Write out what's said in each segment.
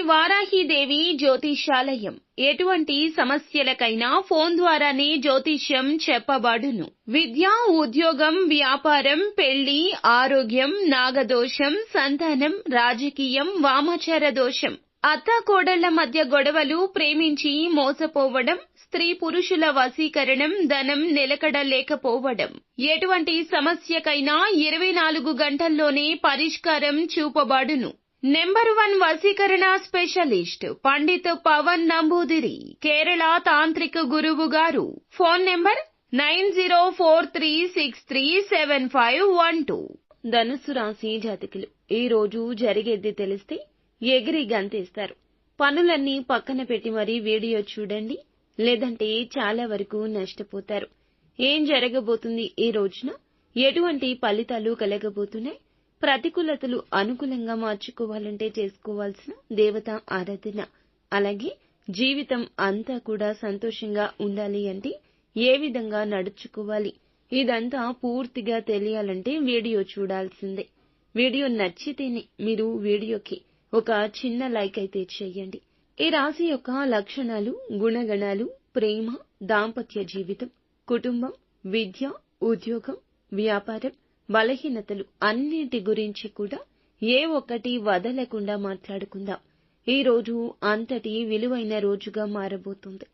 వారాహిదేవి జ్యోతిషాలయం ఎటువంటి సమస్యలకైనా ఫోన్ ద్వారానే జ్యోతిష్యం చెప్పబడును. విద్య, ఉద్యోగం, వ్యాపారం, పెళ్లి, ఆరోగ్యం, నాగదోషం, సంతానం, రాజకీయం, వామాచార దోషం, అత్తాకోడళ్ల మధ్య గొడవలు, ప్రేమించి మోసపోవడం, స్త్రీ పురుషుల వశీకరణం, ధనం నిలకడ లేకపోవడం, ఎటువంటి సమస్యకైనా 24 గంటల్లోనే పరిష్కారం చూపబడును. నెంబర్ 1 వశీకరణ స్పెషలిస్ట్ పండిత్ పవన్ నంబూదిరి, కేరళ తాంత్రిక గురువు గారు. Phone number 9043637512. ధనుస్సు రాశి జాతకులు ఈ రోజు జరిగేది తెలిస్తే ఎగిరి గంతేస్తారు. పనులన్నీ పక్కన పెట్టి మరీ వీడియో చూడండి, లేదంటే చాలా వరకు నష్టపోతారు. ఏం జరగబోతుంది ఈ రోజున, ఎటువంటి ఫలితాలు కలగబోతున్నాయి, ప్రతికూలతలు అనుకూలంగా మార్చుకోవాలంటే చేసుకోవాల్సిన దేవత ఆరాధన, అలాగే జీవితం అంతా కూడా సంతోషంగా ఉండాలి అంటే ఏ విధంగా నడుచుకోవాలి, ఇదంతా పూర్తిగా తెలియాలంటే వీడియో చూడాల్సిందే. వీడియో నచ్చితేనే మీరు వీడియోకి ఒక చిన్న లైక్ అయితే చేయండి. ఈ రాశి యొక్క లక్షణాలు, గుణగణాలు, ప్రేమ, దాంపత్య జీవితం, కుటుంబం, విద్య, ఉద్యోగం, వ్యాపారం, బలహీనతలు అన్నింటి గురించి కూడా ఏ ఒక్కటి వదలకుండా మాట్లాడుకుందాం. ఈ రోజు అంతటి విలువైన రోజుగా మారబోతుంది.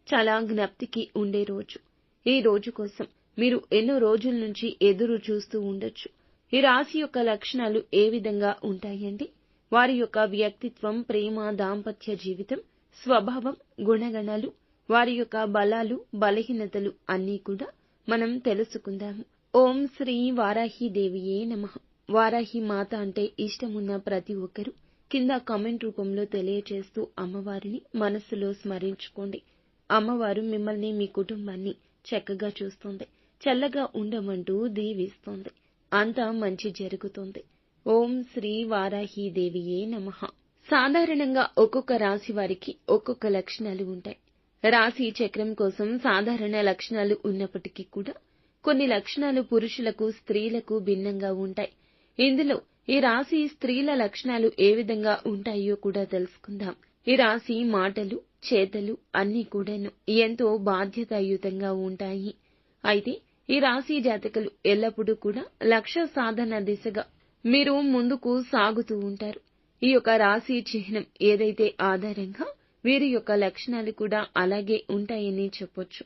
చాలా జ్ఞప్తికి ఉండే రోజు. ఈ రోజు కోసం మీరు ఎన్నో రోజుల నుంచి ఎదురు చూస్తూ ఉండొచ్చు. ఈ రాశి యొక్క లక్షణాలు ఏ విధంగా ఉంటాయంటే, వారి యొక్క వ్యక్తిత్వం, ప్రేమ, దాంపత్య జీవితం, స్వభావం, గుణగణాలు, వారి యొక్క బలాలు, బలహీనతలు అన్నీ కూడా మనం తెలుసుకుందాము. ఓం శ్రీ వారాహిదేవియే నమః. వారాహి మాత అంటే ఇష్టమున్న ప్రతి ఒక్కరూ కింద కామెంట్ రూపంలో తెలియచేస్తూ అమ్మవారిని మనస్సులో స్మరించుకోండి. అమ్మవారు మిమ్మల్ని, మీ కుటుంబాన్ని చక్కగా చూస్తుంది, చల్లగా ఉండమంటూ దీవిస్తోంది. అంతా మంచి జరుగుతుంది. ఓం శ్రీ వారాహిదేవియే నమః. సాధారణంగా ఒక్కొక్క రాశి వారికి ఒక్కొక్క లక్షణాలు ఉంటాయి. రాశి చక్రం కోసం సాధారణ లక్షణాలు ఉన్నప్పటికీ కూడా కొన్ని లక్షణాలు పురుషులకు, స్త్రీలకు భిన్నంగా ఉంటాయి. ఇందులో ఈ రాశి స్త్రీల లక్షణాలు ఏ విధంగా ఉంటాయో కూడా తెలుసుకుందాం. ఈ రాశి మాటలు, చేతలు అన్నీ కూడాను ఎంతో బాధ్యతాయుతంగా ఉంటాయి. అయితే ఈ రాశి జాతకులు ఎల్లప్పుడూ కూడా లక్ష్య సాధన దిశగా మీరు ముందుకు సాగుతూ ఉంటారు. ఈ యొక్క రాశి చిహ్నం ఏదైతే ఆధారంగా వీరి యొక్క లక్షణాలు కూడా అలాగే ఉంటాయని చెప్పొచ్చు.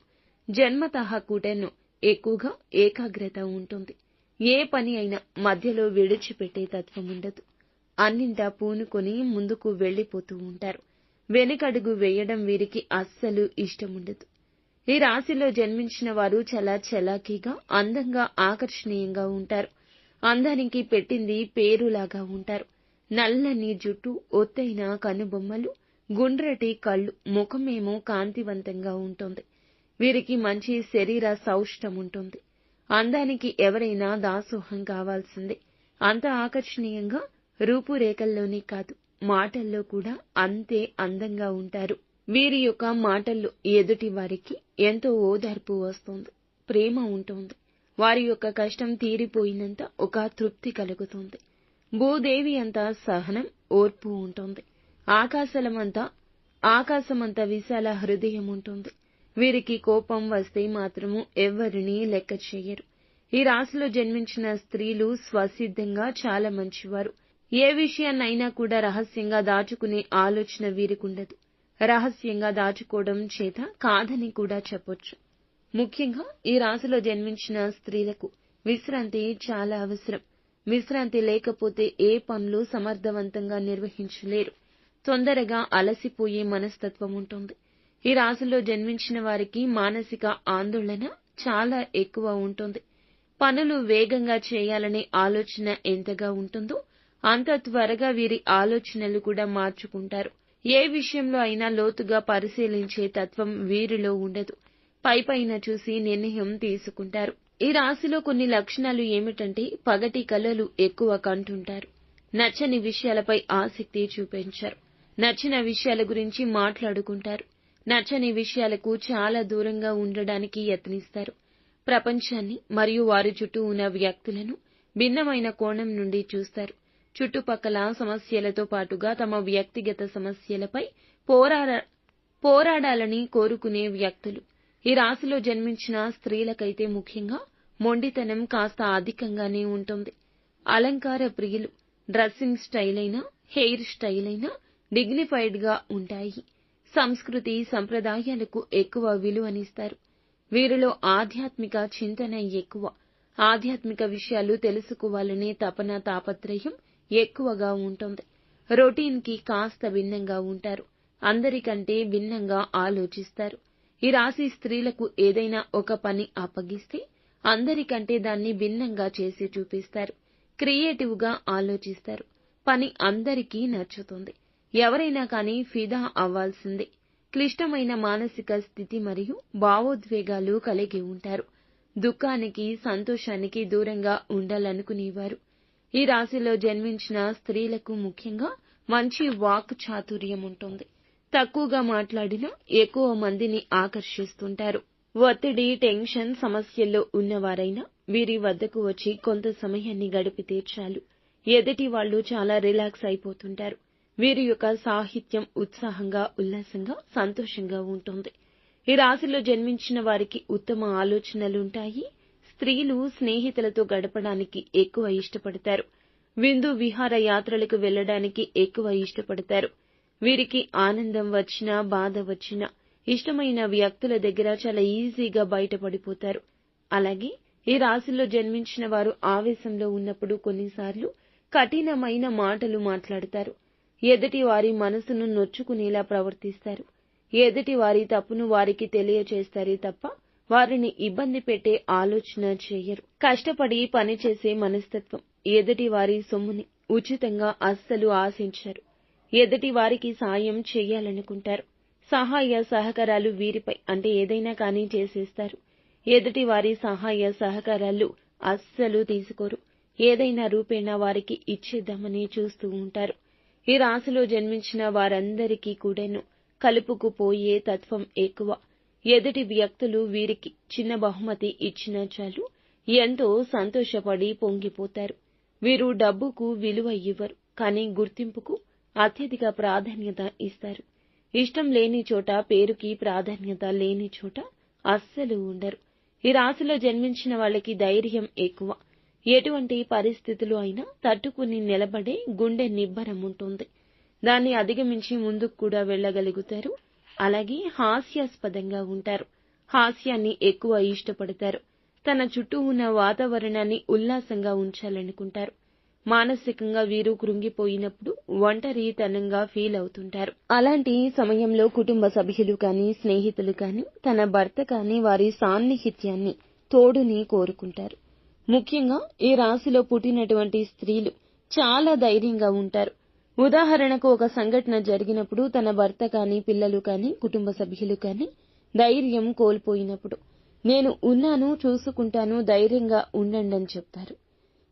జన్మతః కూడాను ఎక్కువగా ఏకాగ్రత ఉంటుంది. ఏ పని అయినా మధ్యలో విడిచిపెట్టే తత్వం ఉండదు. అన్నింటా పూనుకొని ముందుకు వెళ్లిపోతూ ఉంటారు. వెనుకడుగు వేయడం వీరికి అస్సలు ఇష్టముండదు. ఈ రాశిలో జన్మించిన వారు చాలా చలాకీగా, అందంగా, ఆకర్షణీయంగా ఉంటారు. అందానికి పెట్టింది పేరులాగా ఉంటారు. నల్లని జుట్టు, ఒత్తైన కనుబొమ్మలు, గుండ్రటి కళ్ళు, ముఖమేమో కాంతివంతంగా ఉంటుంది. వీరికి మంచి శరీర సౌష్ఠం ఉంటుంది. అందానికి ఎవరైనా దాసోహం కావాల్సిందే. అంత ఆకర్షణీయంగా రూపురేఖల్లోనే కాదు, మాటల్లో కూడా అంతే అందంగా ఉంటారు. వీరి యొక్క మాటల్లో ఎదుటి వారికి ఎంతో ఓదార్పు వస్తుంది, ప్రేమ ఉంటుంది. వారి యొక్క కష్టం తీరిపోయినంత ఒక తృప్తి కలుగుతుంది. భూదేవి అంతా సహనం, ఓర్పు ఉంటుంది. ఆకాశమంత విశాల హృదయం ఉంటుంది. వీరికి కోపం వస్తే మాత్రము ఎవ్వరినీ లెక్క చేయరు. ఈ రాశిలో జన్మించిన స్త్రీలు స్వసిద్ధంగా చాలా మంచివారు. ఏ విషయాన్నైనా కూడా రహస్యంగా దాచుకునే ఆలోచన వీరికుండదు. రహస్యంగా దాచుకోవడం చేత కాదని కూడా చెప్పొచ్చు. ముఖ్యంగా ఈ రాశిలో జన్మించిన స్త్రీలకు విశ్రాంతి చాలా అవసరం. విశ్రాంతి లేకపోతే ఏ పనులు సమర్థవంతంగా నిర్వహించలేరు. తొందరగా అలసిపోయే మనస్తత్వం ఉంటుంది. ఈ రాశిలో జన్మించిన వారికి మానసిక ఆందోళన చాలా ఎక్కువ ఉంటుంది. పనులు వేగంగా చేయాలనే ఆలోచన ఎంతగా ఉంటుందో అంత త్వరగా వీరి ఆలోచనలు కూడా మార్చుకుంటారు. ఏ విషయంలో అయినా లోతుగా పరిశీలించే తత్వం వీరిలో ఉండదు. పైపైన చూసి నిర్ణయం తీసుకుంటారు. ఈ రాశిలో కొన్ని లక్షణాలు ఏమిటంటే, పగటి కలలు ఎక్కువ కంటుంటారు. నచ్చని విషయాలపై ఆసక్తి చూపించారు. నచ్చిన విషయాల గురించి మాట్లాడుకుంటారు. నచ్చని విషయాలకు చాలా దూరంగా ఉండడానికి యత్నిస్తారు. ప్రపంచాన్ని మరియు వారి చుట్టూ ఉన్న వ్యక్తులను భిన్నమైన కోణం నుండి చూస్తారు. చుట్టుపక్కల సమస్యలతో పాటుగా తమ వ్యక్తిగత సమస్యలపై పోరాడాలని కోరుకునే వ్యక్తులు. ఈ రాశిలో జన్మించిన స్త్రీలకైతే ముఖ్యంగా మొండితనం కాస్త అధికంగానే ఉంటుంది. అలంకార ప్రియులు. డ్రెస్సింగ్ స్టైల్ అయినా, హెయిర్ స్టైల్ అయినా డిగ్నిఫైడ్ గా ఉంటాయి. సంస్కృతి సంప్రదాయాలకు ఎక్కువ విలువనిస్తారు. వీరిలో ఆధ్యాత్మిక చింతన ఎక్కువ. ఆధ్యాత్మిక విషయాలు తెలుసుకోవాలనే తపన తాపత్రయం ఎక్కువగా ఉంటుంది. రొటీన్ కి కాస్త భిన్నంగా ఉంటారు. అందరికంటే భిన్నంగా ఆలోచిస్తారు. ఈ రాశి స్త్రీలకు ఏదైనా ఒక పని అప్పగిస్తే అందరికంటే దాన్ని భిన్నంగా చేసి చూపిస్తారు. క్రియేటివ్ గా ఆలోచిస్తారు. పని అందరికీ నచ్చుతుంది. ఎవరైనా కానీ ఫిదా అవ్వాల్సిందే. క్లిష్టమైన మానసిక స్థితి మరియు భావోద్వేగాలు కలిగి ఉంటారు. దుఃఖానికి సంతోషానికి దూరంగా ఉండాలనుకునేవారు. ఈ రాశిలో జన్మించిన స్త్రీలకు ముఖ్యంగా మంచి వాక్ చాతుర్యం ఉంటుంది. తక్కువగా మాట్లాడినా ఎక్కువ మందిని ఆకర్షిస్తుంటారు. ఒత్తిడి, టెన్షన్ సమస్యల్లో ఉన్నవారైనా వీరి వద్దకు వచ్చి కొంత సమయాన్ని గడిపితే చాలు. ఎదుటి వాళ్ళు చాలా రిలాక్స్ అయిపోతుంటారు. వీరి యొక్క సాహిత్యం ఉత్సాహంగా, ఉల్లాసంగా, సంతోషంగా ఉంటుంది. ఈ రాశిలో జన్మించిన వారికి ఉత్తమ ఆలోచనలుంటాయి. స్త్రీలు స్నేహితులతో గడపడానికి ఎక్కువ ఇష్టపడతారు. విందు విహార యాత్రలకు వెళ్లడానికి ఎక్కువ ఇష్టపడతారు. వీరికి ఆనందం వచ్చినా, బాధ వచ్చినా ఇష్టమైన వ్యక్తుల దగ్గర చాలా ఈజీగా బయటపడిపోతారు. అలాగే ఈ రాశిలో జన్మించిన వారు ఆవేశంలో ఉన్నప్పుడు కొన్నిసార్లు కఠినమైన మాటలు మాట్లాడతారు. ఎదుటి వారి మనసును నొచ్చుకునేలా ప్రవర్తిస్తారు. ఎదుటి వారి తప్పును వారికి తెలియచేస్తారే తప్ప వారిని ఇబ్బంది పెట్టే ఆలోచన చేయరు. కష్టపడి పనిచేసే మనస్తత్వం. ఎదుటి వారి సొమ్ముని ఉచితంగా అస్సలు ఆశించరు. ఎదుటి వారికి సాయం చేయాలనుకుంటారు. సహాయ సహకారాలు వీరిపై అంటే ఏదైనా కానీ చేసేస్తారు. ఎదుటి వారి సహాయ సహకారాలు అస్సలు తీసుకోరు. ఏదైనా రూపేణా వారికి ఇచ్చేద్దామని చూస్తూ ఉంటారు. ఈ రాశిలో జన్మించిన వారందరికీ కూడాను కలుపుకుపోయే తత్వం ఎక్కువ. ఎదుటి వ్యక్తులు వీరికి చిన్న బహుమతి ఇచ్చినా చాలు ఎంతో సంతోషపడి పొంగిపోతారు. వీరు డబ్బుకు విలువ ఇవ్వరు, కానీ గుర్తింపుకు అత్యధిక ప్రాధాన్యత ఇస్తారు. ఇష్టం లేని చోట, పేరుకి ప్రాధాన్యత లేని చోట అస్సలు ఉండరు. ఈ రాశిలో జన్మించిన వాళ్ళకి ధైర్యం ఎక్కువ. ఎటువంటి పరిస్థితులు అయినా తట్టుకుని నిలబడే గుండె నిబ్బరం ఉంటుంది. దాన్ని అధిగమించి ముందుకు కూడా వెళ్ళగలుగుతారు. అలాగే హాస్యాస్పదంగా ఉంటారు. హాస్యాన్ని ఎక్కువ ఇష్టపడతారు. తన చుట్టూ ఉన్న వాతావరణాన్ని ఉల్లాసంగా ఉంచాలనుకుంటారు. మానసికంగా వీరు కృంగిపోయినప్పుడు ఒంటరితనంగా ఫీల్ అవుతుంటారు. అలాంటి సమయంలో కుటుంబ సభ్యులు కానీ, స్నేహితులు కానీ, తన భర్త కానీ వారి సాన్నిహిత్యాన్ని, తోడుని కోరుకుంటారు. ముఖ్యంగా ఈ రాశిలో పుట్టినటువంటి స్త్రీలు చాలా ధైర్యంగా ఉంటారు. ఉదాహరణకు ఒక సంఘటన జరిగినప్పుడు తన భర్త కానీ, పిల్లలు కానీ, కుటుంబ సభ్యులు కానీ ధైర్యం కోల్పోయినప్పుడు నేను ఉన్నాను, చూసుకుంటాను, ధైర్యంగా ఉండండని చెప్తారు.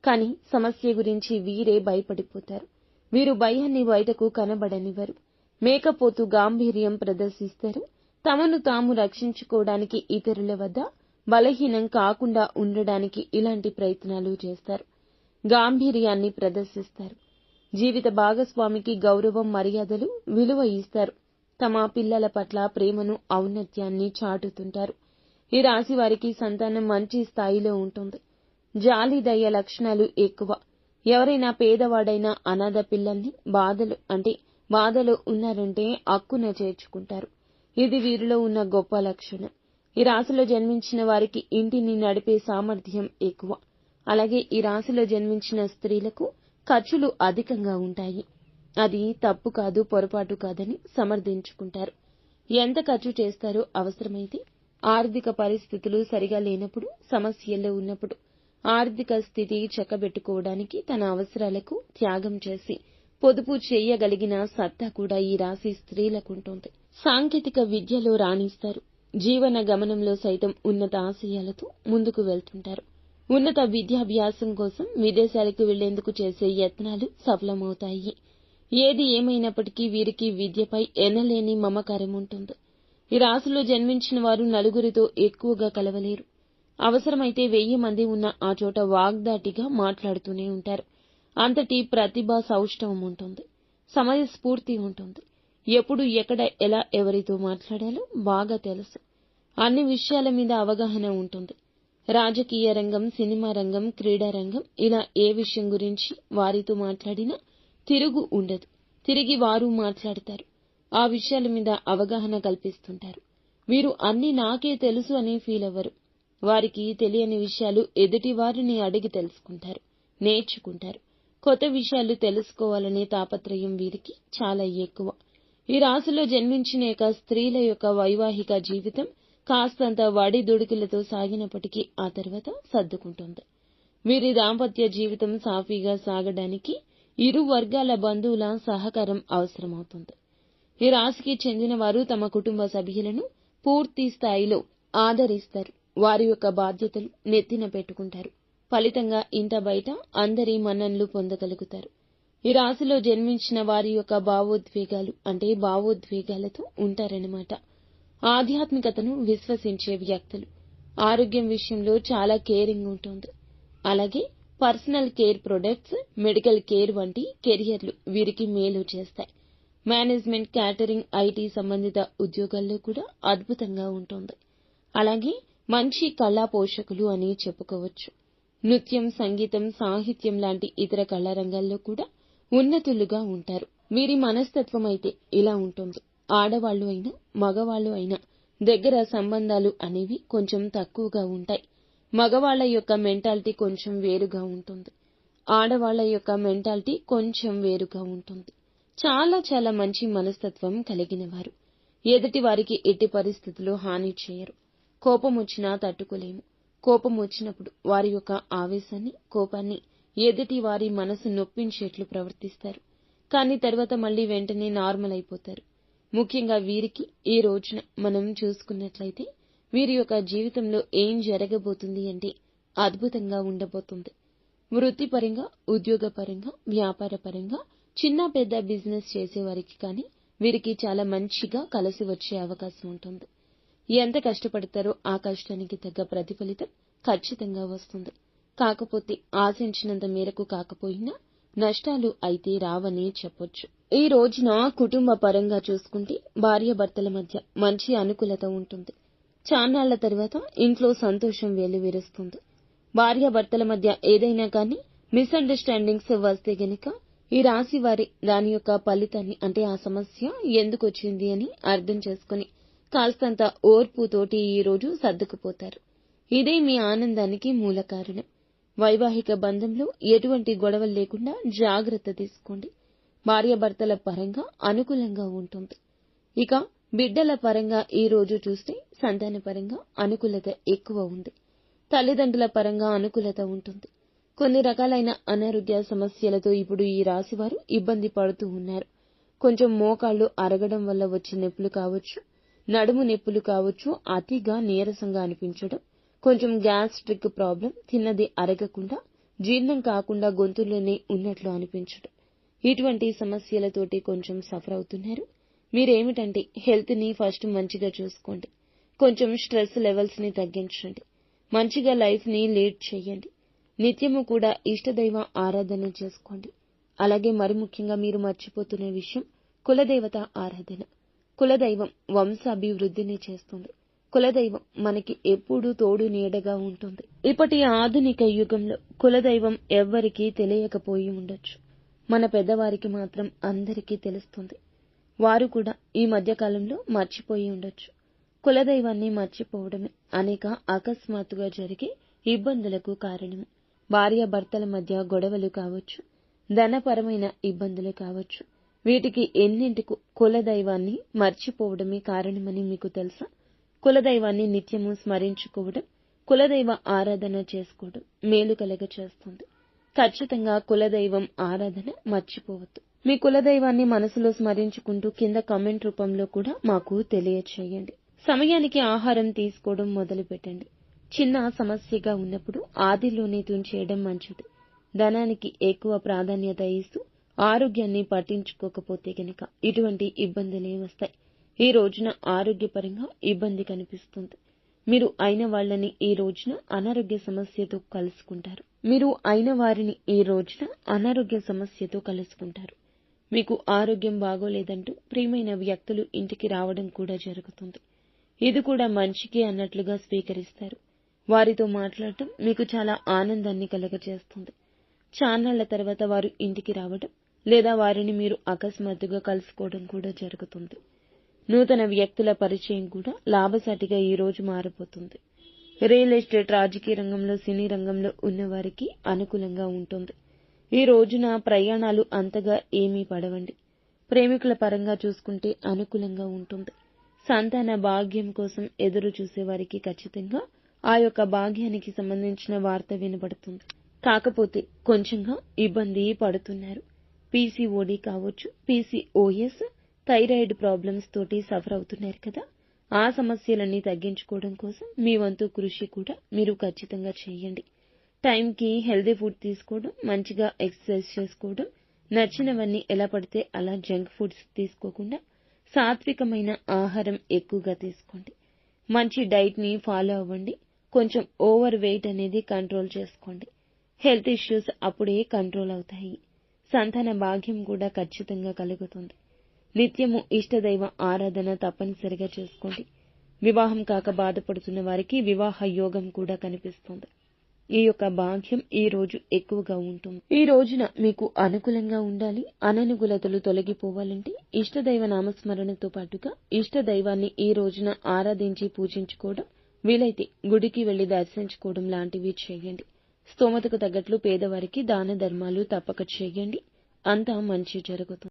కానీ సమస్య గురించి వీరే భయపడిపోతారు. వీరు భయాన్ని బయటకు కనబడనివ్వరు. మేకపోతు గాంభీర్యం ప్రదర్శిస్తారు. తమను తాము రక్షించుకోవడానికి, ఇతరుల వద్ద బలహీనం కాకుండా ఉండడానికి ఇలాంటి ప్రయత్నాలు చేస్తారు. గాంభీర్యాన్ని ప్రదర్శిస్తారు. జీవిత భాగస్వామికి గౌరవం, మర్యాదలు, విలువ ఇస్తారు. తమ పిల్లల పట్ల ప్రేమను, ఔన్నత్యాన్ని చాటుతుంటారు. ఈ రాశి వారికి సంతానం మంచి స్థాయిలో ఉంటుంది. జాలి, దయ లక్షణాలు ఎక్కువ. ఎవరైనా పేదవాడైనా అనాథ పిల్లల్ని బాధలో ఉన్నారంటే అక్కున చేర్చుకుంటారు. ఇది వీరిలో ఉన్న గొప్ప లక్షణం. ఈ రాశిలో జన్మించిన వారికి ఇంటిని నడిపే సామర్థ్యం ఎక్కువ. అలాగే ఈ రాశిలో జన్మించిన స్త్రీలకు ఖర్చులు అధికంగా ఉంటాయి. అది తప్పు కాదు, పొరపాటు కాదని సమర్థించుకుంటారు. ఎంత ఖర్చు చేస్తారో అవసరమైతే, ఆర్థిక పరిస్థితులు సరిగా లేనప్పుడు, సమస్యల్లో ఉన్నప్పుడు ఆర్థిక స్థితి చక్కబెట్టుకోవడానికి తన అవసరాలకు త్యాగం చేసి పొదుపు చేయగలిగిన సత్తా కూడా ఈ రాశి స్త్రీలకుంటుంది. సాంకేతిక విద్యలో రాణిస్తారు. జీవన గమనంలో సైతం ఉన్నత ఆశయాలతో ముందుకు వెళ్తుంటారు. ఉన్నత విద్యాభ్యాసం కోసం విదేశాలకు వెళ్లేందుకు చేసే యత్నాలు సఫలమవుతాయి. ఏది ఏమైనప్పటికీ వీరికి విద్యపై ఎనలేని మమకారం ఉంటుంది. ఈ రాశిలో జన్మించిన వారు నలుగురితో ఎక్కువగా కలవలేరు. అవసరమైతే 1000 మంది ఉన్న ఆ చోట వాగ్దాటిగా మాట్లాడుతూనే ఉంటారు. అంతటి ప్రతిభ సౌష్ఠవం ఉంటుంది. సమయస్ఫూర్తి ఉంటుంది. ఎప్పుడు ఎక్కడ ఎలా ఎవరితో మాట్లాడాలో బాగా తెలుసు. అన్ని విషయాల మీద అవగాహన ఉంటుంది. రాజకీయ రంగం, సినిమా రంగం, క్రీడా రంగం ఇలా ఏ విషయం గురించి వారితో మాట్లాడినా తిరుగు ఉండదు. తిరిగి వారు మాట్లాడతారు. ఆ విషయాల మీద అవగాహన కల్పిస్తుంటారు. వీరు అన్ని నాకే తెలుసు అని ఫీల్ అవ్వరు. వారికి తెలియని విషయాలు ఎదుటి వారిని అడిగి తెలుసుకుంటారు, నేర్చుకుంటారు. కొత్త విషయాలు తెలుసుకోవాలనే తాపత్రయం వీరికి చాలా ఎక్కువ. ఈ రాశిలో జన్మించిన స్త్రీల యొక్క వైవాహిక జీవితం కాస్తంత వడిదుడుకులతో సాగినప్పటికీ ఆ తర్వాత సర్దుకుంటుంది. వీరి దాంపత్య జీవితం సాఫీగా సాగడానికి ఇరు వర్గాల బంధువుల సహకారం అవసరమవుతుంది. ఈ రాశికి చెందిన వారు తమ కుటుంబ సభ్యులను పూర్తి స్థాయిలో ఆదరిస్తారు. వారి యొక్క బాధ్యతలు నెత్తిన పెట్టుకుంటారు. ఫలితంగా ఇంట బయట అందరి మన్ననలు పొందగలుగుతారు. ఈ రాశిలో జన్మించిన వారి యొక్క భావోద్వేగాలతో ఉంటారన్నమాట. ఆధ్యాత్మికతను విశ్వసించే వ్యక్తులు. ఆరోగ్యం విషయంలో చాలా కేరింగ్ ఉంటుంది. అలాగే personal care products, medical care వంటి కెరియర్లు వీరికి మేలు చేస్తాయి. మేనేజ్మెంట్, క్యాటరింగ్, ఐటీ సంబంధిత ఉద్యోగాల్లో కూడా అద్భుతంగా ఉంటుంది. అలాగే మంచి కళా పోషకులు అని చెప్పుకోవచ్చు. నృత్యం, సంగీతం, సాహిత్యం లాంటి ఇతర కళా రంగాల్లో కూడా ఉన్నతులుగా ఉంటారు. వీరి మనస్తత్వం అయితే ఇలా ఉంటుంది. ఆడవాళ్లు అయినా మగవాళ్లు అయినా దగ్గర సంబంధాలు అనేవి కొంచెం తక్కువగా ఉంటాయి. మగవాళ్ల యొక్క మెంటాలిటీ కొంచెం వేరుగా ఉంటుంది. ఆడవాళ్ల యొక్క మెంటాలిటీ కొంచెం వేరుగా ఉంటుంది. చాలా చాలా మంచి మనస్తత్వం కలిగిన వారు. ఎదుటి వారికి ఎట్టి పరిస్థితుల్లో హాని చేయరు. కోపం వచ్చినా తట్టుకోలేము. కోపం వచ్చినప్పుడు వారి యొక్క ఆవేశాన్ని, కోపాన్ని ఎదుటి వారి మనసు నొప్పించేట్లు ప్రవర్తిస్తారు. కానీ తర్వాత మళ్లీ వెంటనే నార్మల్ అయిపోతారు. ముఖ్యంగా వీరికి ఈ రోజున మనం చూసుకున్నట్లయితే వీరి యొక్క జీవితంలో ఏం జరగబోతుంది అంటే అద్భుతంగా ఉండబోతుంది. వృత్తిపరంగా, ఉద్యోగపరంగా, వ్యాపారపరంగా చిన్న పెద్ద బిజినెస్ చేసేవారికి కానీ వీరికి చాలా మంచిగా కలిసి వచ్చే అవకాశం ఉంటుంది. ఎంత కష్టపడతారో ఆ కష్టానికి తగ్గ ప్రతిఫలితం ఖచ్చితంగా వస్తుంది. కాకపోతే ఆశించినంత మేరకు కాకపోయినా నష్టాలు అయితే రావని చెప్పొచ్చు. ఈ రోజున కుటుంబ పరంగా చూసుకుంటే భార్యాభర్తల మధ్య మంచి అనుకూలత ఉంటుంది. చాన్నాళ్ల తర్వాత ఇంట్లో సంతోషం వెల్లివిరుస్తుంది. భార్యాభర్తల మధ్య ఏదైనా కానీ మిస్అండర్స్టాండింగ్స్ వస్తే గనక ఈ రాశి వారి దాని యొక్క ఫలితాన్ని అంటే ఆ సమస్య ఎందుకు వచ్చింది అని అర్థం చేసుకుని కాస్తంత ఓర్పుతోటి ఈ రోజు సర్దుకుపోతారు. ఇదే మీ ఆనందానికి మూల కారణం. వైవాహిక బంధంలో ఎటువంటి గొడవలు లేకుండా జాగ్రత్త తీసుకోండి. భార్యాభర్తల పరంగా అనుకూలంగా ఉంటుంది. ఇక బిడ్డల పరంగా ఈ రోజు చూస్తే సంతాన పరంగా అనుకూలత ఎక్కువ ఉంది. తల్లిదండ్రుల పరంగా అనుకూలత ఉంటుంది. కొన్ని రకాలైన అనారోగ్య సమస్యలతో ఇప్పుడు ఈ రాశివారు ఇబ్బంది పడుతూ ఉన్నారు. కొంచెం మోకాళ్లు అరగడం వల్ల వచ్చే నొప్పులు కావచ్చు, నడుము నొప్పులు కావచ్చు, అతిగా నీరసంగా అనిపించడం, కొంచెం గ్యాస్ట్రిక్ ప్రాబ్లం, తిన్నది అరగకుండా జీర్ణం కాకుండా గొంతులోనే ఉన్నట్లు అనిపించడం, ఇటువంటి సమస్యలతోటి కొంచెం సఫర్ అవుతున్నారు. మీరేమిటంటే హెల్త్ ని ఫస్ట్ మంచిగా చూసుకోండి. కొంచెం స్ట్రెస్ లెవెల్స్ ని తగ్గించండి. మంచిగా లైఫ్ ని లీడ్ చేయండి. నిత్యము కూడా ఇష్టదైవ ఆరాధన చేసుకోండి. అలాగే మరి ముఖ్యంగా మీరు మర్చిపోతున్న విషయం కులదేవత ఆరాధన. కులదైవం వంశాభివృద్ధిని చేస్తుంది. కులదైవం మనకి ఎప్పుడూ తోడు నీడగా ఉంటుంది. ఇప్పటి ఆధునిక యుగంలో కులదైవం ఎవ్వరికీ తెలియకపోయి ఉండొచ్చు. మన పెద్దవారికి మాత్రం అందరికీ తెలుస్తుంది. వారు కూడా ఈ మధ్యకాలంలో మర్చిపోయి ఉండొచ్చు. కులదైవాన్ని మర్చిపోవడమే అనేక అకస్మాత్తుగా జరిగే ఇబ్బందులకు కారణము. భార్యాభర్తల మధ్య గొడవలు కావచ్చు, ధనపరమైన ఇబ్బందులు కావచ్చు, వీటికి ఎన్నింటికు కులదైవాన్ని మర్చిపోవడమే కారణమని మీకు తెలుసా? కులదైవాన్ని నిత్యము స్మరించుకోవడం, కులదైవ ఆరాధన చేసుకోవడం మేలు కలగ చేస్తుంది. ఖచ్చితంగా కులదైవం ఆరాధన మర్చిపోవద్దు. మీ కులదైవాన్ని మనసులో స్మరించుకుంటూ కింద కామెంట్ రూపంలో కూడా మాకు తెలియచేయండి. సమయానికి ఆహారం తీసుకోవడం మొదలుపెట్టండి. చిన్న సమస్యగా ఉన్నప్పుడు ఆదిలోనే తుంచేయడం మంచిది. ధనానికి ఎక్కువ ప్రాధాన్యత ఇస్తూ ఆరోగ్యాన్ని పట్టించుకోకపోతే గనక ఇటువంటి ఇబ్బందులే వస్తాయి. ఈ రోజున ఆరోగ్యపరంగా ఇబ్బంది కనిపిస్తుంది. మీరు అయిన వాళ్ళని ఈ రోజున అనారోగ్య సమస్యతో కలుసుకుంటారు. మీరు అయిన వారిని ఈ రోజున అనారోగ్య సమస్యతో కలుసుకుంటారు. మీకు ఆరోగ్యం బాగోలేదంటూ ప్రియమైన వ్యక్తులు ఇంటికి రావడం కూడా జరుగుతుంది. ఇది కూడా మంచికే అన్నట్లుగా స్వీకరిస్తారు. వారితో మాట్లాడటం మీకు చాలా ఆనందాన్ని కలుగజేస్తుంది. చాన్నాళ్ల తర్వాత వారు ఇంటికి రావడం లేదా వారిని మీరు అకస్మాత్తుగా కలుసుకోవడం కూడా జరుగుతుంది. నూతన వ్యక్తుల పరిచయం కూడా లాభసాటిగా ఈ రోజు మారిపోతుంది. రియల్ ఎస్టేట్, రాజకీయ రంగంలో, సినీ రంగంలో ఉన్నవారికి అనుకూలంగా ఉంటుంది. ఈ రోజున ప్రయాణాలు అంతగా ఏమీ పడవండి. ప్రేమికుల పరంగా చూసుకుంటే అనుకూలంగా ఉంటుంది. సంతాన భాగ్యం కోసం ఎదురు చూసేవారికి ఖచ్చితంగా ఆ యొక్క భాగ్యానికి సంబంధించిన వార్త వినబడుతుంది. కాకపోతే కొంచెంగా ఇబ్బంది పడుతున్నారు. పీసీఓడీ కావచ్చు, పీసీఓఎస్, థైరాయిడ్ ప్రాబ్లమ్స్ తోటి సఫర్ అవుతున్నారు కదా. ఆ సమస్యలన్నీ తగ్గించుకోవడం కోసం మీ వంతు కృషి కూడా మీరు ఖచ్చితంగా చేయండి. టైంకి హెల్దీ ఫుడ్ తీసుకోవడం, మంచిగా ఎక్సర్సైజ్ చేసుకోవడం, నచ్చినవన్నీ ఎలా పడితే అలా జంక్ ఫుడ్స్ తీసుకోకుండా సాత్వికమైన ఆహారం ఎక్కువగా తీసుకోండి. మంచి డైట్ ని ఫాలో అవ్వండి. కొంచెం ఓవర్ వెయిట్ అనేది కంట్రోల్ చేసుకోండి. హెల్త్ ఇష్యూస్ అప్పుడే కంట్రోల్ అవుతాయి. సంతాన భాగ్యం కూడా ఖచ్చితంగా కలుగుతుంది. నిత్యము ఇష్టదైవ ఆరాధన తప్పనిసరిగా చేసుకోండి. వివాహం కాక బాధపడుతున్న వారికి వివాహ యోగం కూడా కనిపిస్తుంది. ఈ యొక్క భాగ్యం ఈ రోజు ఎక్కువగా ఉంటుంది. ఈ రోజున మీకు అనుకూలంగా ఉండాలి. అననుకూలతలు తొలగిపోవాలంటే ఇష్టదైవ నామస్మరణతో పాటుగా ఇష్టదైవాన్ని ఈ రోజున ఆరాధించి పూజించుకోవడం, వీలైతే గుడికి వెళ్లి దర్శించుకోవడం లాంటివి చేయండి. స్తోమతకు తగ్గట్లు పేదవారికి దాన ధర్మాలు తప్పక చేయండి. అంతా మంచి జరుగుతుంది.